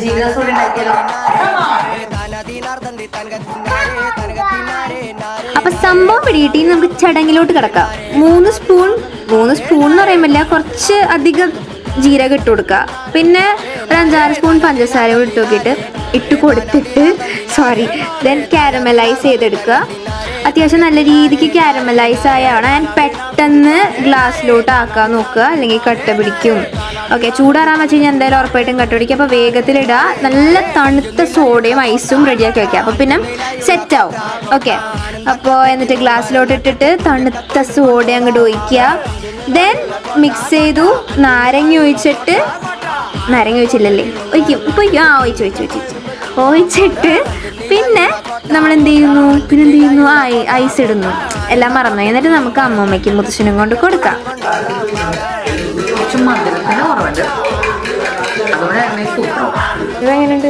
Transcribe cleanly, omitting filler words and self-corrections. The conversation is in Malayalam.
ജീവിതം ഉണ്ടാക്കിയാലോ. അപ്പൊ സംഭവം പിടികിട്ടി. നമുക്ക് ചടങ്ങിലോട്ട് കിടക്കാം. 3 സ്പൂൺ എന്ന് പറയുമ്പോൾ കുറച്ച് അധികം ജീരകം ഇട്ട് കൊടുക്കുക. പിന്നെ ഒരു 5-6 സ്പൂൺ പഞ്ചസാര ഇട്ട് കൊടുത്തിട്ട് ദെൻ കാരമലൈസ് ചെയ്തെടുക്കുക. അത്യാവശ്യം നല്ല രീതിക്ക് കാരമലൈസ് ആയാണ് ആൻഡ് പെട്ടെന്ന് ഗ്ലാസ്സിലോട്ട് ആക്കാൻ നോക്കുക, അല്ലെങ്കിൽ കട്ട പിടിക്കും. ഓക്കെ, ചൂടാറാൻ വെച്ച് കഴിഞ്ഞാൽ എന്തായാലും ഉറപ്പായിട്ടും കട്ട പിടിക്കും. അപ്പോൾ വേഗത്തിലിടുക. നല്ല തണുത്ത സോഡയും ഐസും റെഡിയാക്കി വയ്ക്കുക. അപ്പോൾ പിന്നെ സെറ്റാവും. ഓക്കെ, അപ്പോൾ എന്നിട്ട് ഗ്ലാസ്സിലോട്ട് ഇട്ടിട്ട് തണുത്ത സോഡ അങ്ങോട്ട് ഒഴിക്കുക. ദെൻ മിക്സ് ചെയ്തു. നാരങ്ങ ഒഴിച്ചില്ലല്ലേ, ഒഴിക്കും. ഇപ്പോൾ ഒഴിച്ചിട്ട് പിന്നെ നമ്മൾ എന്ത് ചെയ്യുന്നു, ഐസ് ഇടുന്നു. എല്ലാം മറന്നു. എന്നിട്ട് നമുക്ക് അമ്മൂമ്മയ്ക്കും മുത്തശ്ശനും കൊണ്ട് കൊടുക്കാം. ഇതെങ്ങനെയുണ്ട്?